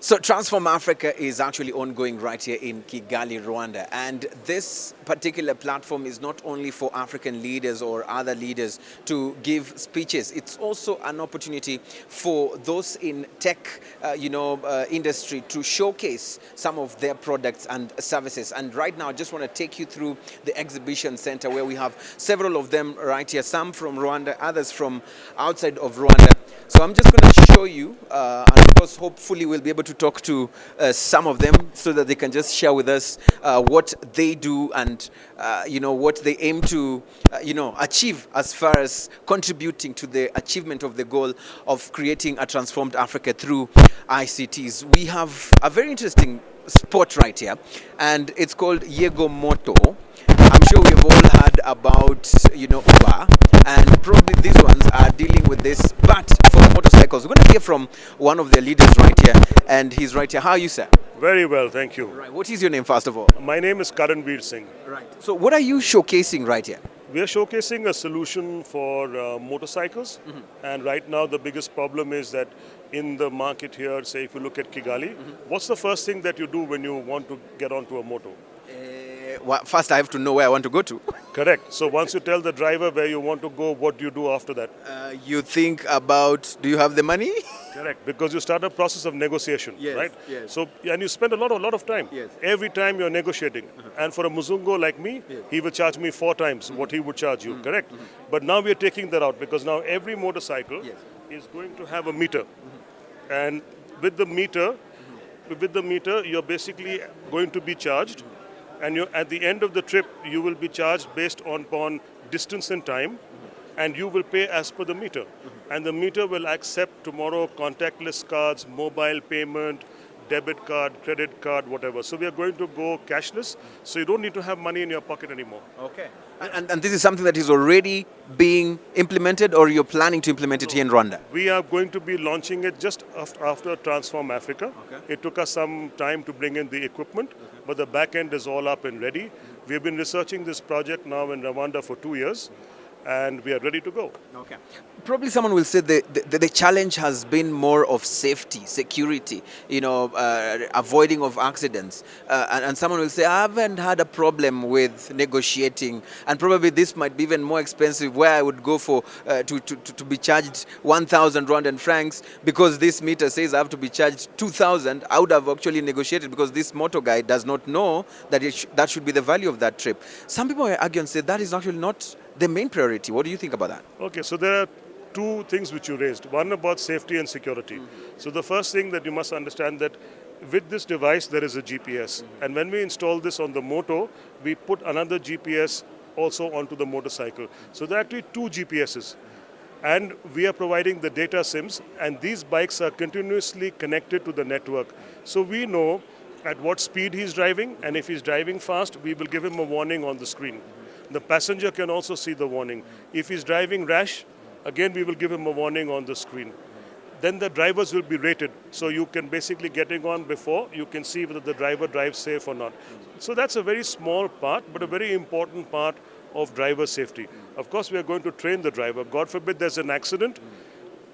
So Transform Africa is actually ongoing right here in Kigali, Rwanda. And this particular platform is not only for African leaders or other leaders to give speeches. It's also an opportunity for those in tech, industry to showcase some of their products and services. And right now, I just want to take you through the exhibition center where we have several of them right here, some from Rwanda, others from outside of Rwanda. So I'm just going to show you, and of course, hopefully we'll be able to talk to some of them so that they can just share with us what they do and, what they aim to, achieve as far as contributing to the achievement of the goal of creating a transformed Africa through ICTs. We have a very interesting spot right here, and it's called Yego Moto. I'm sure we've all heard about, Uber, and probably these ones are dealing with this. But for the motorcycles, we're going to hear from one of their leaders right here, and he's right here. How are you, sir? Very well, thank you. Right. What is your name, first of all? My name is Karan Veer Singh. Right. So, what are you showcasing right here? We are showcasing a solution for motorcycles, and right now the biggest problem is that in the market here, say if you look at Kigali, what's the first thing that you do when you want to get onto a moto? Well, first, I have to know where I want to go to. Correct. So once you tell the driver where you want to go, what do you do after that? You think about, do you have the money? Correct. Because you start a process of negotiation, Yes, right? yes. So and you spend a lot of time. Yes. Every time you're negotiating. And for a Muzungo like me, Yes. he will charge me 4 times what he would charge you. Correct. But now we are taking that out because now every motorcycle Yes. is going to have a meter, and with the meter, you're basically going to be charged, and you at the end of the trip you will be charged based upon distance and time, and you will pay as per the meter. And the meter will accept tomorrow contactless cards, mobile payment, debit card, credit card, whatever. So we are going to go cashless, so you don't need to have money in your pocket anymore. Okay. And this is something that is already being implemented, or you're planning to implement it here in Rwanda? We are going to be launching it just after Transform Africa. Okay. It took us some time to bring in the equipment, but the back end is all up and ready. We've been researching this project now in Rwanda for 2 years, and we are ready to go. Okay. Probably someone will say the challenge has been more of safety, security, avoiding of accidents. And someone will say, I haven't had a problem with negotiating. And probably this might be even more expensive, where I would go for to be charged 1,000 Rwandan francs because this meter says I have to be charged 2,000. I would have actually negotiated because this motor guy does not know that that should be the value of that trip. Some people argue and say that is actually not the main priority. What do you think about that? Okay, so there are 2 things which you raised. One about safety and security. So the first thing that you must understand that with this device there is a GPS. And when we install this on the moto, we put another GPS also onto the motorcycle. So there are actually 2 GPSs. And we are providing the data SIMs, and these bikes are continuously connected to the network. So we know at what speed he's driving, and if he's driving fast, we will give him a warning on the screen. The passenger can also see the warning. If he's driving rash, again we will give him a warning on the screen. Then the drivers will be rated, so you can basically getting on before, you can see whether the driver drives safe or not. So that's a very small part, but a very important part of driver safety. Of course, we are going to train the driver. God forbid there's an accident.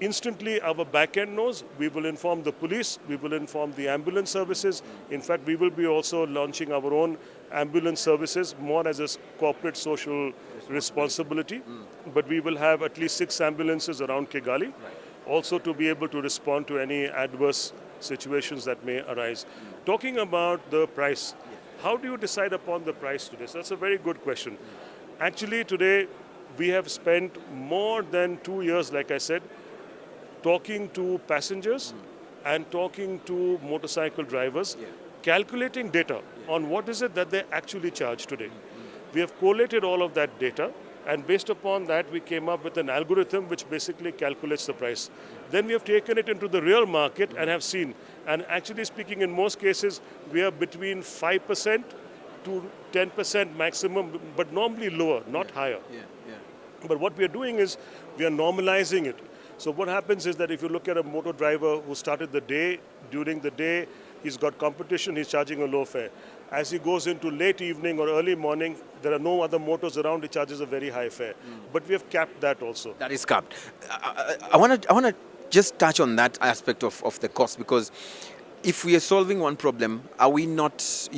Instantly our back end knows. We will inform the police, we will inform the ambulance services. In fact, we will be also launching our own ambulance services, more as a corporate social responsibility. But we will have at least 6 ambulances around Kigali, also to be able to respond to any adverse situations that may arise. Talking about the price, how do you decide upon the price today? So that's a very good question. Actually, today we have spent more than 2 years, like I said, talking to passengers and talking to motorcycle drivers, calculating data on what is it that they actually charge today. We have collated all of that data, and based upon that we came up with an algorithm which basically calculates the price. Then we have taken it into the real market and have seen, and actually speaking, in most cases we are between 5% to 10% maximum, but normally lower, not higher. But what we are doing is we are normalizing it. So what happens is that if you look at a motor driver who started the day, during the day, he's got competition, he's charging a low fare. As he goes into late evening or early morning, there are no other motors around, he charges a very high fare. But we have capped that also. That is capped. I want to just touch on that aspect of the cost, because if we are solving one problem, are we not,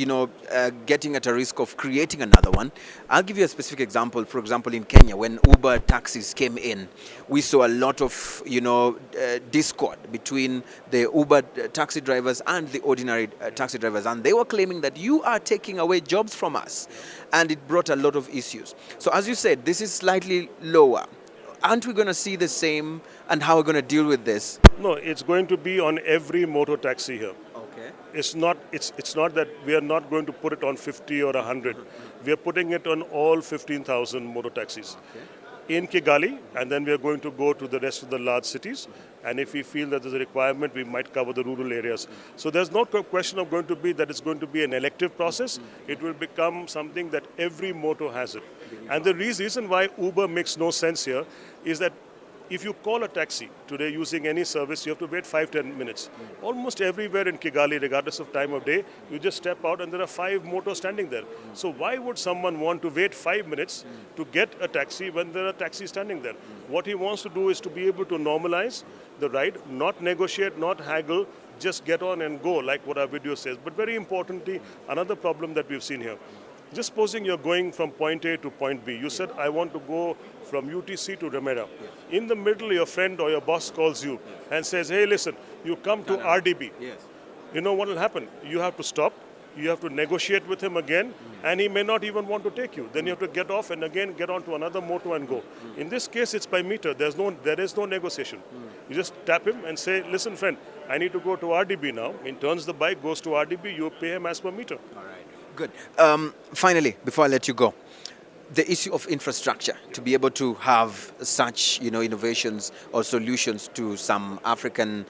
getting at a risk of creating another one? I'll give you a specific example. For example, in Kenya, when Uber taxis came in, we saw a lot of, discord between the Uber taxi drivers and the ordinary taxi drivers, and they were claiming that you are taking away jobs from us, and it brought a lot of issues. So, as you said, this is slightly lower. Aren't we going to see the same, and how are we going to deal with this? No, it's going to be on every motor taxi here. Okay. It's not that we are not going to put it on 50 or 100. We are putting it on all 15,000 motor taxis. In Kigali, and then we are going to go to the rest of the large cities. And if we feel that there's a requirement, we might cover the rural areas. So there's no question of going to be that it's going to be an elective process. It will become something that every motor has it. And the reason why Uber makes no sense here is that if you call a taxi today using any service, you have to wait 5-10 minutes. Almost everywhere in Kigali, regardless of time of day, you just step out and there are 5 motors standing there. So why would someone want to wait 5 minutes to get a taxi when there are taxis standing there? What he wants to do is to be able to normalize the ride, not negotiate, not haggle, just get on and go, like what our video says. But very importantly, another problem that we've seen here. Just supposing you're going from point A to point B. You said, I want to go from UTC to Remera. In the middle, your friend or your boss calls you and says, hey, listen, you come to RDB. Yes. You know what will happen? You have to stop. You have to negotiate with him again, and he may not even want to take you. Then you have to get off and again get onto another motor and go. In this case, it's by meter. There is no negotiation. You just tap him and say, listen, friend, I need to go to RDB now. He turns the bike, goes to RDB, you pay him as per meter. All right. Good. Finally, before I let you go, the issue of infrastructure, to be able to have such, innovations or solutions to some African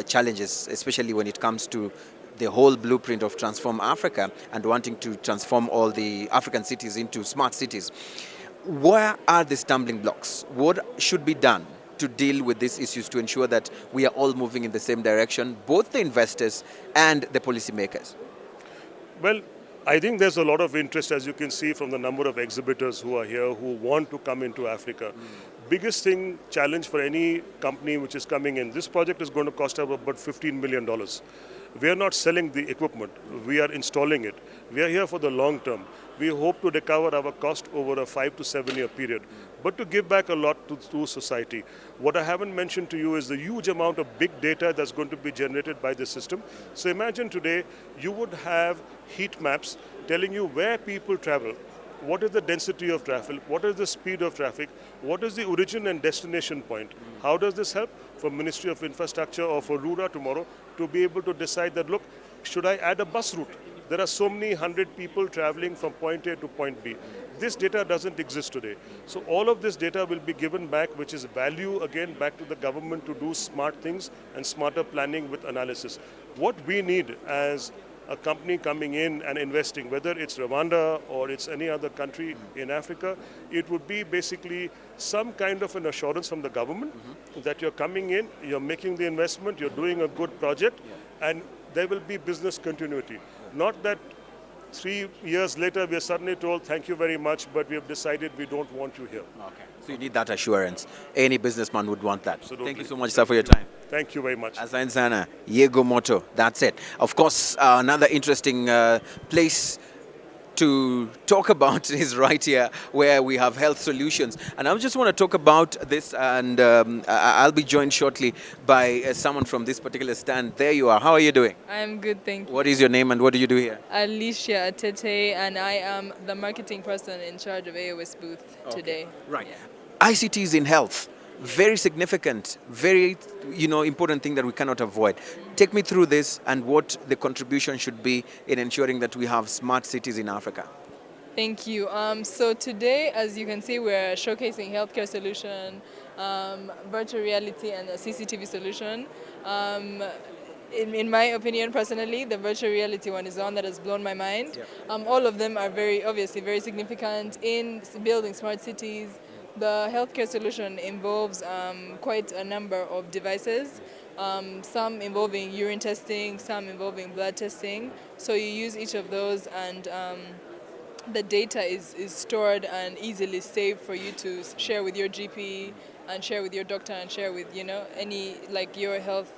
challenges, especially when it comes to the whole blueprint of Transform Africa and wanting to transform all the African cities into smart cities. Where are the stumbling blocks? What should be done to deal with these issues to ensure that we are all moving in the same direction, both the investors and the policymakers? Well, I think there's a lot of interest, as you can see from the number of exhibitors who are here who want to come into Africa. Biggest challenge for any company which is coming in, this project is going to cost about $15 million. We are not selling the equipment, we are installing it. We are here for the long term. We hope to recover our cost over a 5 to 7 year period, but to give back a lot to society. What I haven't mentioned to you is the huge amount of big data that's going to be generated by this system. So imagine today you would have heat maps telling you where people travel, what is the density of traffic, what is the speed of traffic, what is the origin and destination point. How does this help for Ministry of Infrastructure or for Rwanda tomorrow to be able to decide that, look, should I add a bus route? There are so many 100 people traveling from point A to point B. This data doesn't exist today. So all of this data will be given back, which is value again back to the government to do smart things and smarter planning with analysis. What we need as a company coming in and investing, whether it's Rwanda or it's any other country in Africa, it would be basically some kind of an assurance from the government that you're coming in, you're making the investment, you're doing a good project, and there will be business continuity. Not that 3 years later we are suddenly told, thank you very much, but we have decided we don't want you here. Okay. So you need that assurance. Any businessman would want that. Absolutely. Thank you so much, sir, for your time. Thank you very much. Asante sana, Yego Moto. That's it. Of course, another interesting place to talk about is right here where we have health solutions. And I just want to talk about this, and I'll be joined shortly by someone from this particular stand. There you are. How are you doing? I'm good, thank you. What is your name and what do you do here? Alicia Atete, and I am the marketing person in charge of AOS booth today. Right. Yeah. ICTs in health. Very significant, very important thing that we cannot avoid. Take me through this and what the contribution should be in ensuring that we have smart cities in Africa. Thank you. So today, as you can see, we're showcasing healthcare solution, virtual reality, and a CCTV solution. In my opinion, personally, the virtual reality one is the one that has blown my mind. Yeah. All of them are obviously very significant in building smart cities. The healthcare solution involves quite a number of devices, some involving urine testing, some involving blood testing. So you use each of those, and the data is stored and easily saved for you to share with your GP and share with your doctor and share with any your health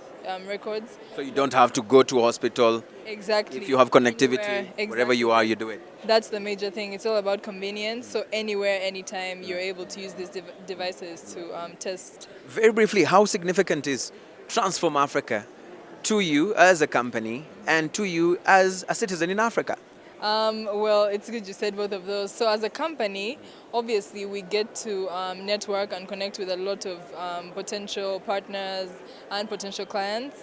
records. So you don't have to go to hospital. Exactly. If you have connectivity, Anywhere, wherever you are, you do it. That's the major thing. It's all about convenience. So anywhere, anytime, you're able to use these devices to test. Very briefly, how significant is Transform Africa to you as a company and to you as a citizen in Africa? Well, it's good you said both of those. So as a company, obviously we get to network and connect with a lot of potential partners and potential clients.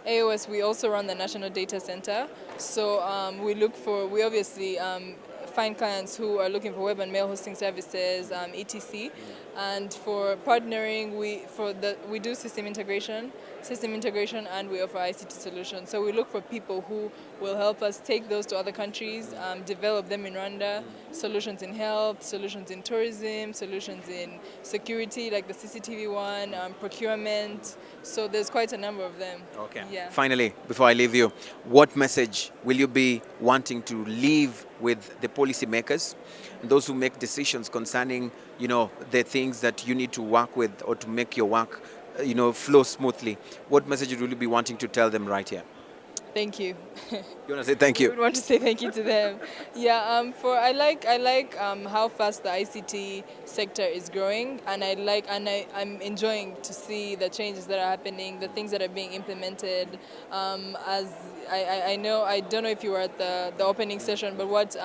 AOS, we also run the National Data Center. So we obviously find clients who are looking for web and mail hosting services, etc. And for partnering, we do system integration, and we offer ICT solutions. So we look for people who will help us take those to other countries, develop them in Rwanda, solutions in health, solutions in tourism, solutions in security, like the CCTV one, procurement. So there's quite a number of them. Okay. Yeah. Finally, before I leave you, what message will you be wanting to leave with the policymakers, those who make decisions concerning, the things that you need to work with or to make your work, flow smoothly? What message will you be wanting to tell them right here? Thank you. You want to say thank I you? would want to say thank you to them. Yeah, I like how fast the ICT sector is growing, and I'm enjoying to see the changes that are happening, the things that are being implemented. As I know, I don't know if you were at the opening session, but what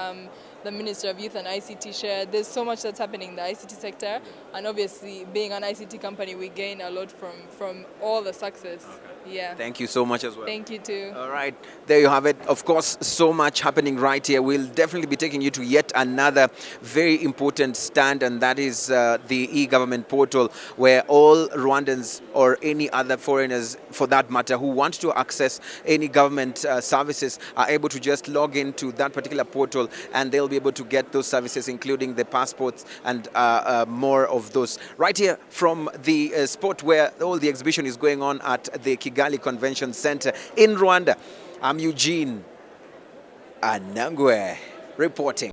the Minister of Youth and ICT shared, there's so much that's happening in the ICT sector, and obviously being an ICT company, we gain a lot from all the success. Yeah. Thank you so much as well. Thank you too. All right, there you have it. Of course, so much happening right here. We'll definitely be taking you to yet another very important stand, and that is the e-government portal, where all Rwandans or any other foreigners, for that matter, who want to access any government services are able to just log into that particular portal, and they'll be able to get those services, including the passports and more of those. Right here from the spot where all the exhibition is going on at the Kigali Convention Center in Rwanda. I'm Eugene Anangwe reporting.